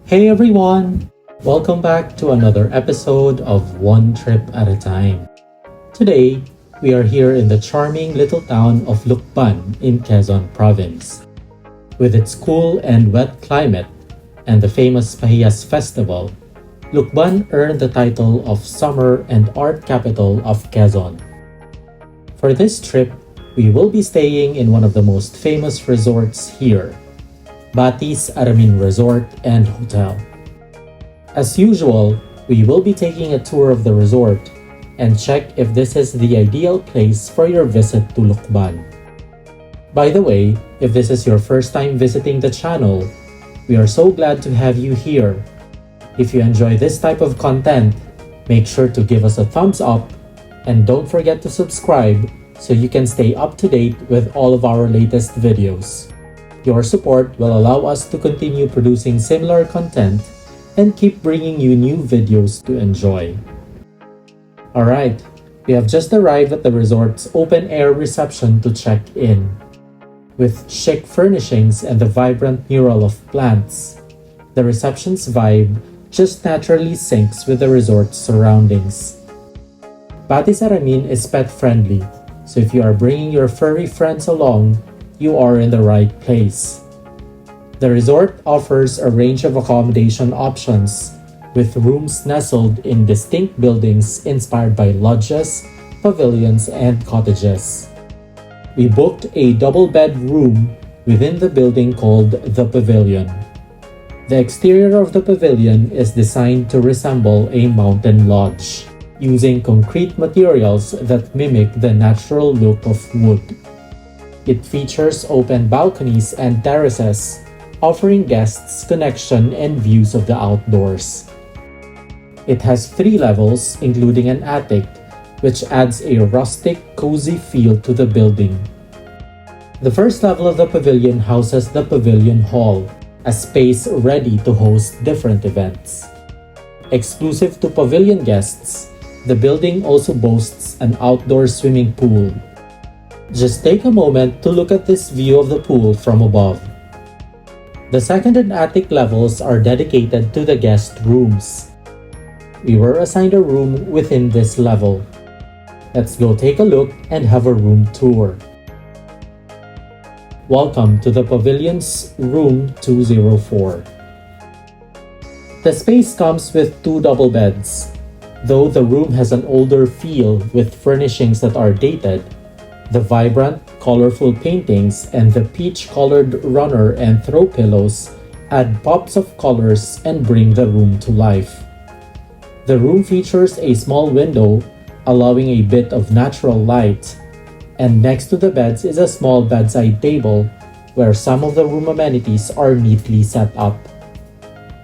Hey everyone! Welcome back to another episode of One Trip at a Time. Today, we are here in the charming little town of Lucban in Quezon province. With its cool and wet climate and the famous Pahiyas festival, Lucban earned the title of Summer and Art Capital of Quezon. For this trip, we will be staying in one of the most famous resorts here, Batis Aramin Resort and Hotel. As usual, we will be taking a tour of the resort and check if this is the ideal place for your visit to Lucban. By the way, if this is your first time visiting the channel, we are so glad to have you here. If you enjoy this type of content, make sure to give us a thumbs up and don't forget to subscribe so you can stay up to date with all of our latest videos. Your support will allow us to continue producing similar content and keep bringing you new videos to enjoy. Alright, we have just arrived at the resort's open-air reception to check in. With chic furnishings and the vibrant mural of plants, the reception's vibe just naturally syncs with the resort's surroundings. Batis Aramin is pet-friendly, so if you are bringing your furry friends along, you are in the right place. The resort offers a range of accommodation options, with rooms nestled in distinct buildings inspired by lodges, pavilions, and cottages. We booked a double-bed room within the building called the Pavilion. The exterior of the pavilion is designed to resemble a mountain lodge, using concrete materials that mimic the natural look of wood. It features open balconies and terraces, offering guests connection and views of the outdoors. It has 3 levels, including an attic, which adds a rustic, cozy feel to the building. The first level of the pavilion houses the Pavilion Hall, a space ready to host different events. Exclusive to pavilion guests, the building also boasts an outdoor swimming pool. Just take a moment to look at this view of the pool from above. The second and attic levels are dedicated to the guest rooms. We were assigned a room within this level. Let's go take a look and have a room tour. Welcome to the Pavilion's Room 204. The space comes with 2 double beds. Though the room has an older feel with furnishings that are dated, the vibrant, colorful paintings and the peach-colored runner and throw pillows add pops of colors and bring the room to life. The room features a small window, allowing a bit of natural light, and next to the beds is a small bedside table where some of the room amenities are neatly set up.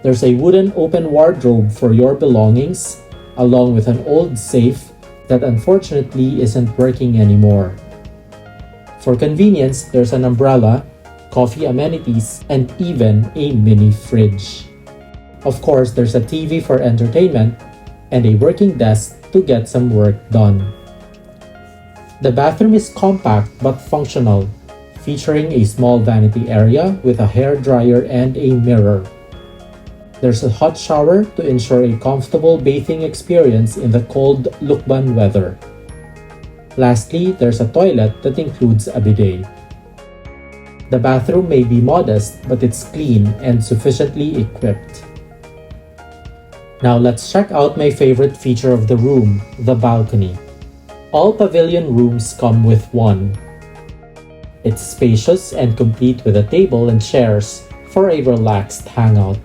There's a wooden open wardrobe for your belongings, along with an old safe that unfortunately isn't working anymore. For convenience, there's an umbrella, coffee amenities, and even a mini fridge. Of course, there's a TV for entertainment and a working desk to get some work done. The bathroom is compact but functional, featuring a small vanity area with a hair dryer and a mirror. There's a hot shower to ensure a comfortable bathing experience in the cold Lucban weather. Lastly, there's a toilet that includes a bidet. The bathroom may be modest, but it's clean and sufficiently equipped. Now let's check out my favorite feature of the room, the balcony. All pavilion rooms come with one. It's spacious and complete with a table and chairs for a relaxed hangout.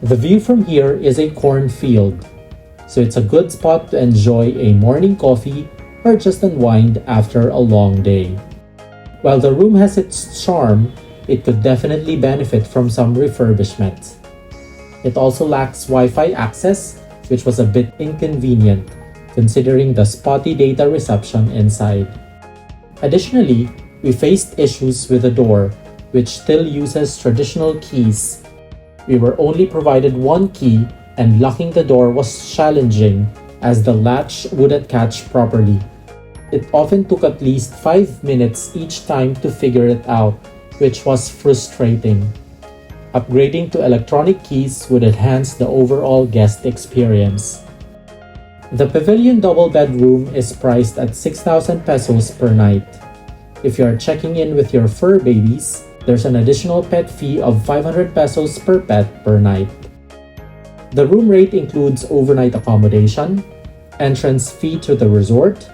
The view from here is a cornfield, so it's a good spot to enjoy a morning coffee or just unwind after a long day. While the room has its charm, it could definitely benefit from some refurbishment. It also lacks Wi-Fi access, which was a bit inconvenient considering the spotty data reception inside. Additionally, we faced issues with the door, which still uses traditional keys. We were only provided 1 key, and locking the door was challenging as the latch wouldn't catch properly. It often took at least 5 minutes each time to figure it out, which was frustrating. Upgrading to electronic keys would enhance the overall guest experience. The Pavilion double bedroom is priced at 6,000 pesos per night. If you are checking in with your fur babies, there's an additional pet fee of 500 pesos per pet per night. The room rate includes overnight accommodation, entrance fee to the resort,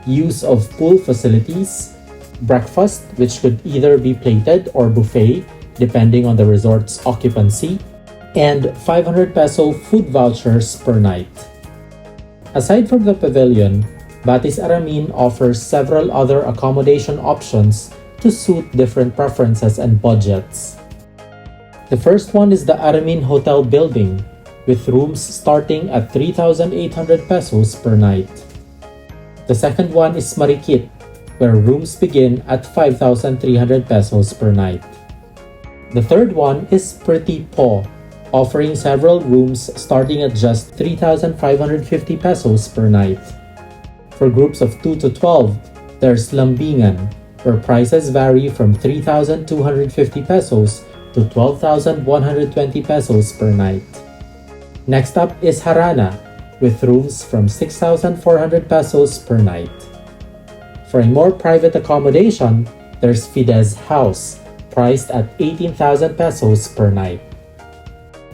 use of pool facilities, breakfast, which could either be plated or buffet depending on the resort's occupancy, and 500 peso food vouchers per night. Aside from the Pavilion, Batis Aramin offers several other accommodation options to suit different preferences and budgets. The first one is the Aramin Hotel building, with rooms starting at 3,800 pesos per night. The second one is Marikit, where rooms begin at 5,300 pesos per night. The third one is Pretty Po, offering several rooms starting at just 3,550 pesos per night. For groups of 2 to 12, there's Lambingan, where prices vary from 3,250 pesos to 12,120 pesos per night. Next up is Harana, with rooms from 6,400 pesos per night. For a more private accommodation, there's Fidesz House, priced at 18,000 pesos per night.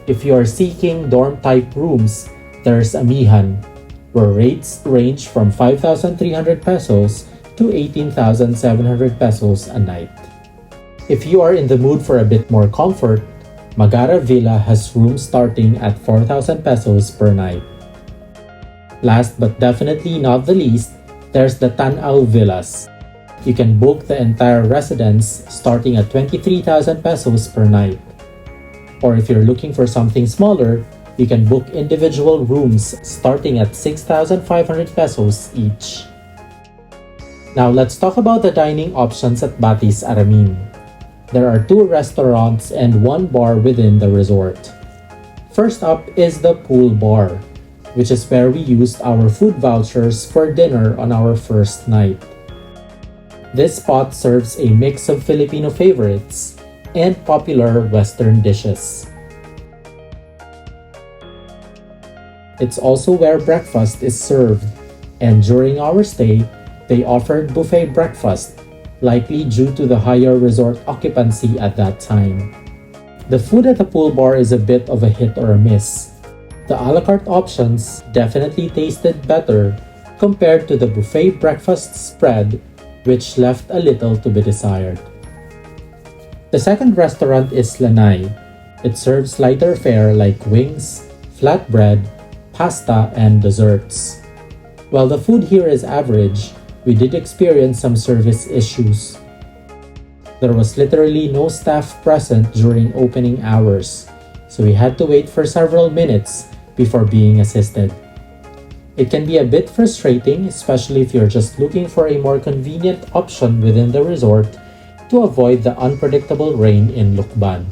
If you are seeking dorm-type rooms, there's Amihan, where rates range from 5,300 pesos to 18,700 pesos a night. If you are in the mood for a bit more comfort, Magara Villa has rooms starting at 4,000 pesos per night. Last but definitely not the least, there's the Tanaw Villas. You can book the entire residence starting at 23,000 pesos per night. Or if you're looking for something smaller, you can book individual rooms starting at 6,500 pesos each. Now let's talk about the dining options at Batis Aramin. There are 2 restaurants and 1 bar within the resort. First up is the Pool Bar, which is where we used our food vouchers for dinner on our first night. This spot serves a mix of Filipino favorites and popular Western dishes. It's also where breakfast is served, and during our stay, they offered buffet breakfast, likely due to the higher resort occupancy at that time. The food at the pool bar is a bit of a hit or a miss. The a la carte options definitely tasted better compared to the buffet breakfast spread, which left a little to be desired. The second restaurant is Lanai. It serves lighter fare like wings, flatbread, pasta, and desserts. While the food here is average, we did experience some service issues. There was literally no staff present during opening hours, so we had to wait for several minutes before being assisted. It can be a bit frustrating, especially if you're just looking for a more convenient option within the resort to avoid the unpredictable rain in Lucban.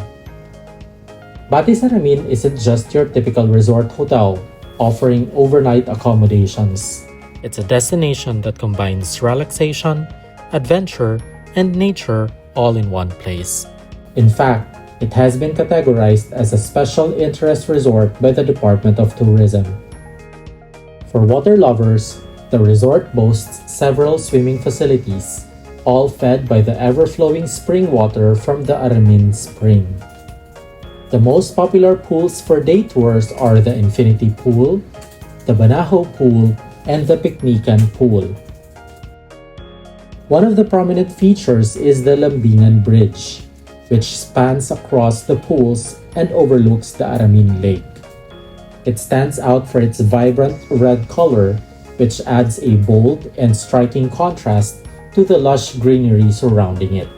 Batis Aramin isn't just your typical resort hotel, offering overnight accommodations. It's a destination that combines relaxation, adventure, and nature all in one place. In fact, it has been categorized as a special interest resort by the Department of Tourism. For water lovers, the resort boasts several swimming facilities, all fed by the ever-flowing spring water from the Aramin Spring. The most popular pools for day tours are the Infinity Pool, the Banahaw Pool, and the Picnican Pool. One of the prominent features is the Lambingan Bridge, which spans across the pools and overlooks the Aramin Lake. It stands out for its vibrant red color, which adds a bold and striking contrast to the lush greenery surrounding it.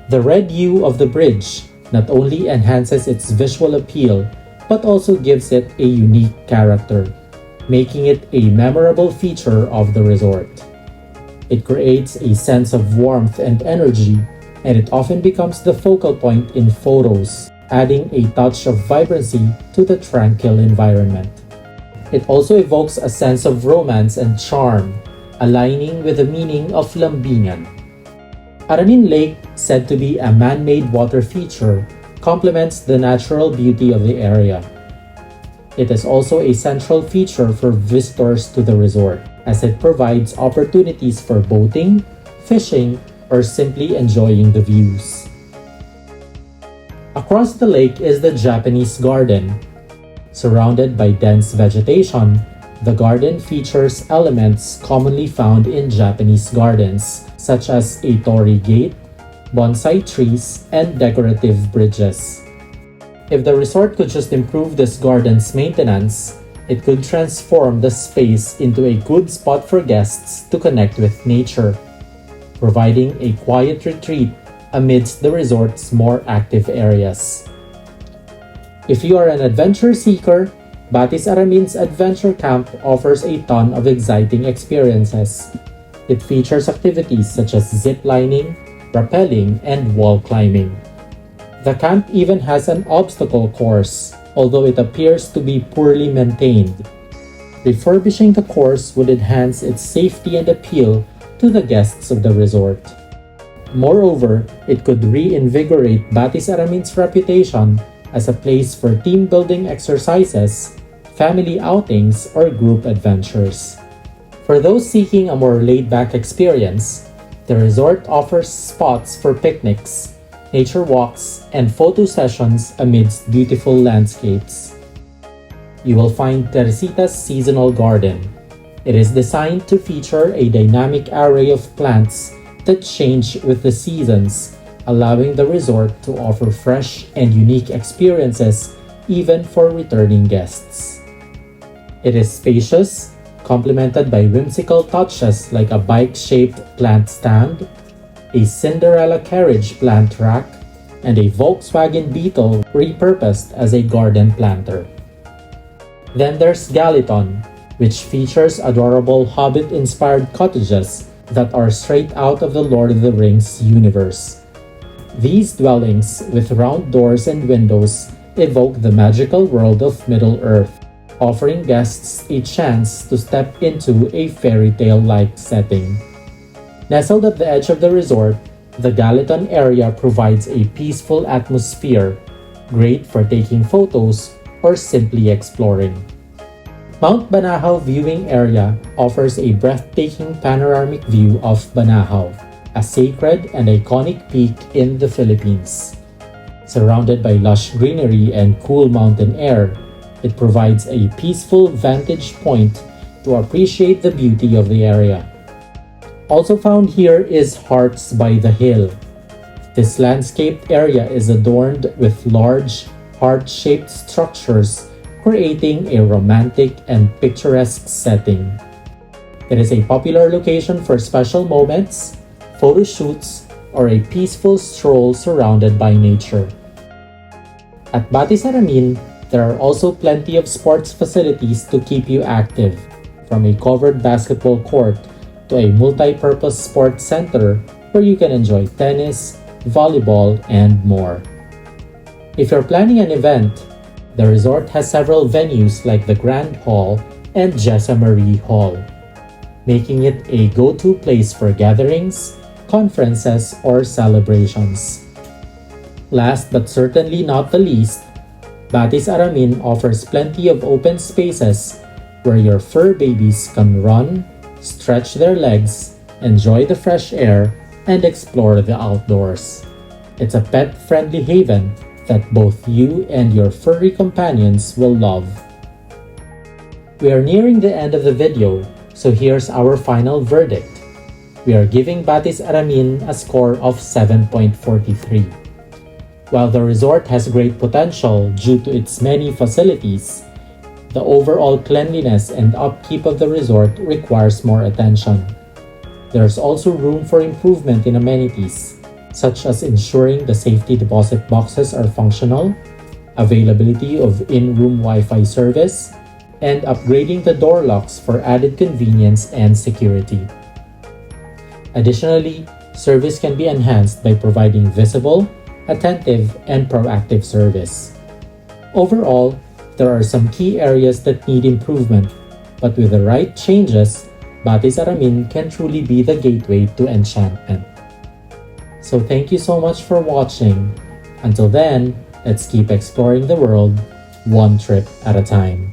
The red hue of the bridge not only enhances its visual appeal, but also gives it a unique character, making it a memorable feature of the resort. It creates a sense of warmth and energy, and it often becomes the focal point in photos, adding a touch of vibrancy to the tranquil environment. It also evokes a sense of romance and charm, aligning with the meaning of Lambingan. Aramin Lake, said to be a man-made water feature, complements the natural beauty of the area. It is also a central feature for visitors to the resort, as it provides opportunities for boating, fishing, or simply enjoying the views. Across the lake is the Japanese Garden. Surrounded by dense vegetation, the garden features elements commonly found in Japanese gardens, such as a torii gate, bonsai trees, and decorative bridges. If the resort could just improve this garden's maintenance, it could transform the space into a good spot for guests to connect with nature, providing a quiet retreat amidst the resort's more active areas. If you are an adventure seeker, Batis Aramin's Adventure Camp offers a ton of exciting experiences. It features activities such as zip lining, rappelling, and wall climbing. The camp even has an obstacle course, although it appears to be poorly maintained. Refurbishing the course would enhance its safety and appeal to the guests of the resort. Moreover, it could reinvigorate Batis Aramin's reputation as a place for team-building exercises, family outings, or group adventures. For those seeking a more laid-back experience, the resort offers spots for picnics, nature walks, and photo sessions amidst beautiful landscapes. You will find Teresita's Seasonal Garden. It is designed to feature a dynamic array of plants that change with the seasons, allowing the resort to offer fresh and unique experiences even for returning guests. It is spacious, complemented by whimsical touches like a bike-shaped plant stand, a Cinderella carriage plant rack, and a Volkswagen Beetle repurposed as a garden planter. Then there's Galiton, which features adorable Hobbit-inspired cottages that are straight out of the Lord of the Rings universe. These dwellings, with round doors and windows, evoke the magical world of Middle-earth, offering guests a chance to step into a fairy tale-like setting. Nestled at the edge of the resort, the Galiton area provides a peaceful atmosphere, great for taking photos or simply exploring. Mount Banahaw Viewing Area offers a breathtaking panoramic view of Banahaw, a sacred and iconic peak in the Philippines. Surrounded by lush greenery and cool mountain air, it provides a peaceful vantage point to appreciate the beauty of the area. Also found here is Hearts by the Hill. This landscaped area is adorned with large, heart-shaped structures, creating a romantic and picturesque setting. It is a popular location for special moments, photo shoots, or a peaceful stroll surrounded by nature. At Batis Aramin, there are also plenty of sports facilities to keep you active, from a covered basketball court to a multi-purpose sports center where you can enjoy tennis, volleyball, and more. If you're planning an event, the resort has several venues like the Grand Hall and Jessa Marie Hall, making it a go-to place for gatherings, conferences, or celebrations. Last but certainly not the least, Batis Aramin offers plenty of open spaces where your fur babies can run, stretch their legs, enjoy the fresh air, and explore the outdoors. It's a pet-friendly haven that both you and your furry companions will love. We are nearing the end of the video, so here's our final verdict. We are giving Batis Aramin a score of 7.43. While the resort has great potential due to its many facilities, the overall cleanliness and upkeep of the resort requires more attention. There's also room for improvement in amenities, such as ensuring the safety deposit boxes are functional, availability of in-room Wi-Fi service, and upgrading the door locks for added convenience and security. Additionally, service can be enhanced by providing visible, attentive, and proactive service. Overall, there are some key areas that need improvement, but with the right changes, Batis Aramin can truly be the gateway to enchantment. So thank you so much for watching. Until then, Let's keep exploring the world one trip at a time.